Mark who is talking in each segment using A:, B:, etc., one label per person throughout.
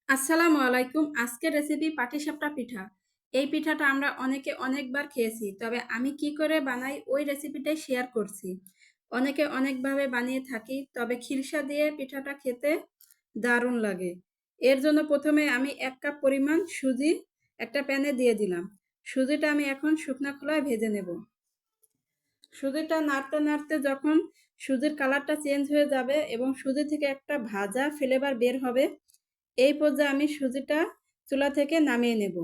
A: আসসালামু আলাইকুম। আজকের রেসিপি পাটিসাপটা পিঠা। এই পিঠাটা আমরা অনেকে অনেকবার খেয়েছি, তবে আমি কি করে বানাই ওই রেসিপিটাই শেয়ার করছি। অনেকে অনেকভাবে বানিয়ে থাকি, তবে খিরসা দিয়ে পিঠাটা খেতে দারুণ লাগে। এর জন্য প্রথমে আমি 1 কাপ পরিমাণ সুজি একটা প্যানে দিয়ে দিলাম। সুজিটা আমি এখন শুকনো খোলায় ভেজে নেব। সুজিটা নাড়তে নাড়তে যখন সুজির কালারটা চেঞ্জ হয়ে যাবে এবং সুজি থেকে একটা ভাজা ফ্লেভার বের হবে, এই পর্যায়ে আমি সুজিটা চুলা থেকে নামিয়ে নেব।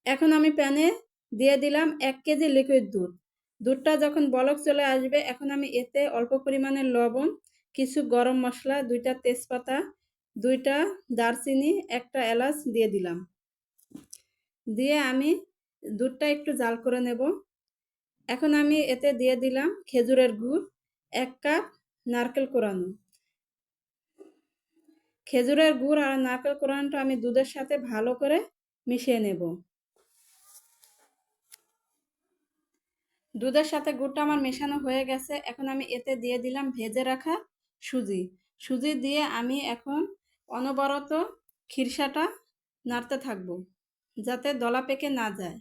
A: এখন আমি প্যানে দিয়ে দিলাম 1 কেজি লিকুইড দুধ। দুধটা যখন বলক চলে আসবে, এখন আমি এতে অল্প পরিমাণে লবণ, কিছু গরম মশলা, 2টা তেজপাতা, 2টা দারচিনি, একটা এলাচ দিয়ে দিলাম। দিয়ে আমি দুধটা একটু জাল করে নেব। এখন আমি এতে দিয়ে দিলাম খেজুরের গুড়, 1 কাপ নারকেল কোরানো। খেজুরের গুড় আর নারকেল কোরানোটা আমি দুধের সাথে ভালো করে মিশিয়ে নেব। দুধের সাথে গুড়টা আমার মেশানো হয়ে গেছে। এখন আমি এতে দিয়ে দিলাম ভেজে রাখা সুজি। সুজি দিয়ে আমি এখন অনবরত খিরসাটা নাড়তে থাকবো, যাতে দলা পেকে না যায়।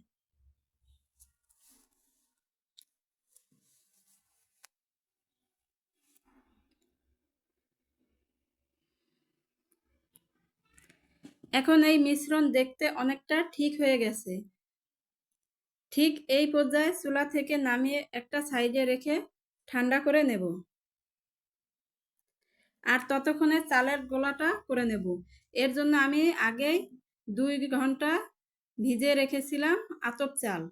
A: এখন এই মিশ্রণ দেখতে অনেকটা ঠিক হয়ে গেছে। ঠিক এই পর্যায়ে চুলা থেকে নামিয়ে একটা সাইডে রেখে ঠান্ডা করে নেব। আর ততক্ষণে চালের গোলাটা করে নেব। এর জন্য আমি আগেই 2 ঘন্টা ভিজিয়ে রেখেছিলাম আতপ চাল।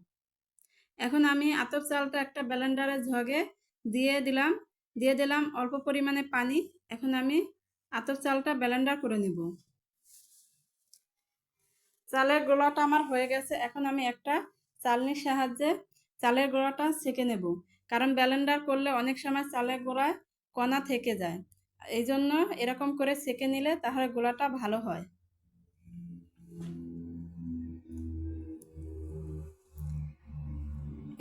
A: এখন আমি আতপ চালটা একটা ব্লেন্ডারের ঝগে দিয়ে দিলাম অল্প পরিমাণে পানি। এখন আমি আতপ চালটা ব্লেন্ডার করে নেব। চালের গোলাটা আমার হয়ে গেছে। এখন আমি একটা চালনির সাহায্যে চালের গোলাটা ছেঁকে নেব, কারণ ব্লেন্ডার করলে অনেক সময় চালের গোলায় কণা থেকে যায়। এই জন্য এরকম করে ছেঁকে নিলে তাহলে গোলাটা ভালো হয়।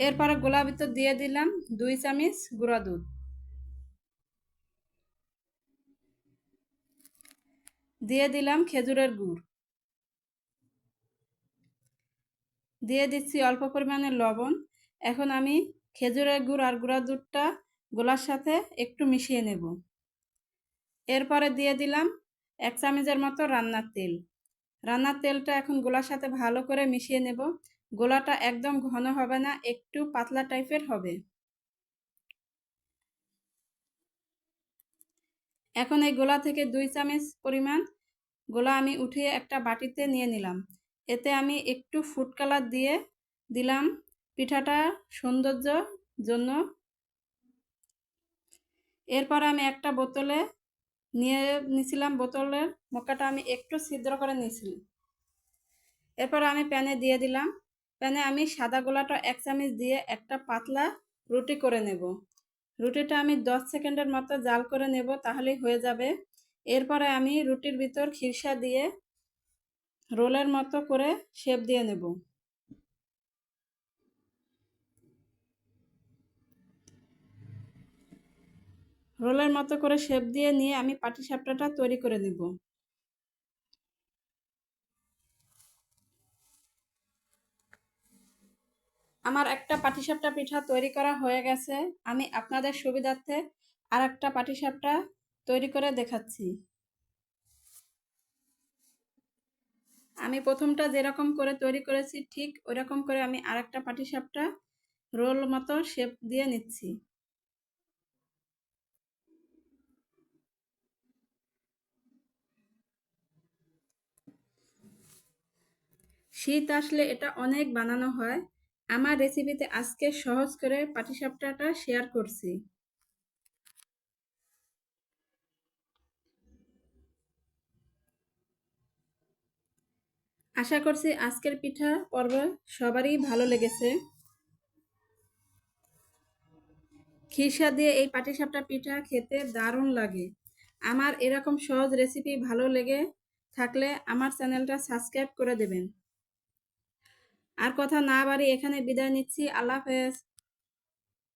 A: এরপরে গোলার ভিতর দিয়ে দিলাম 2 চামচ গুঁড়া দুধ, দিয়ে দিলাম খেজুরের গুড়, দিয়ে দিচ্ছি অল্প পরিমাণে লবণ। এখন আমি খেজুরের গুড় আর গুঁড়া দুধটা গোলার সাথে একটু মিশিয়ে নেব। এরপরে দিয়ে দিলাম 1 চামচের মতো রান্নার তেল। রান্নার তেলটা এখন গোলার সাথে ভালো করে মিশিয়ে নেব। গোলাটা একদম ঘন হবে না, একটু পাতলা টাইপের হবে। এখন এই গোলা থেকে 2 চামচ পরিমাণ গোলা আমি উঠিয়ে একটা বাটিতে নিয়ে নিলাম। এতে আমি একটু ফুড কালার দিয়ে দিলাম পিঠাটা সৌন্দর্যের জন্য। এরপর আমি একটা বোতলে নিয়ে নিয়েছিলাম, বোতলের মুখটা আমি একটু ছিদ্র করে নিয়েছিলাম। এরপর আমি প্যানে দিয়ে দিলাম। প্যানে আমি সাদা গোলাটা 1 চামচ দিয়ে একটা পাতলা রুটি করে নেব। রুটিটা আমি 10 সেকেন্ডের মতো জাল করে নেব, তাহলেই হয়ে যাবে। এরপরে আমি রুটির ভিতর খিরসা দিয়ে রোলের মতো করে শেপ দিয়ে নেব। রোলের মতো করে শেপ দিয়ে নিয়ে আমি পাটিসাপটাটা তৈরি করে নেব। আমার একটা পাটিসাপটা পিঠা তৈরি করা হয়ে গেছে। আমি আপনাদের সুবিধার্থে আর একটা পাটিসাপটা তৈরি করে দেখাচ্ছি। আমি প্রথমটা যেরকম করে তৈরি করেছি ঠিক ওরকম করে আমি আরেকটা পাটিসাপটা রোল মতো শেপ দিয়ে নিচ্ছি। শীত আসলে এটা অনেক বানানো হয়। আমার রেসিপিতে আজকে সহজ করে পাটিসাপটাটা শেয়ার করছি। আশা করছি আজকের পিঠা পর্ব সবারই ভালো লেগেছে। খিরসা দিয়ে এই পাটিসাপটা পিঠা খেতে দারুণ লাগে। আমার এরকম সহজ রেসিপি ভালো লেগে থাকলে আমার চ্যানেলটা সাবস্ক্রাইব করে দেবেন। আর কথা না বাড়িয়ে এখানে বিদায় নিচ্ছি। আল্লাহ হাফেজ।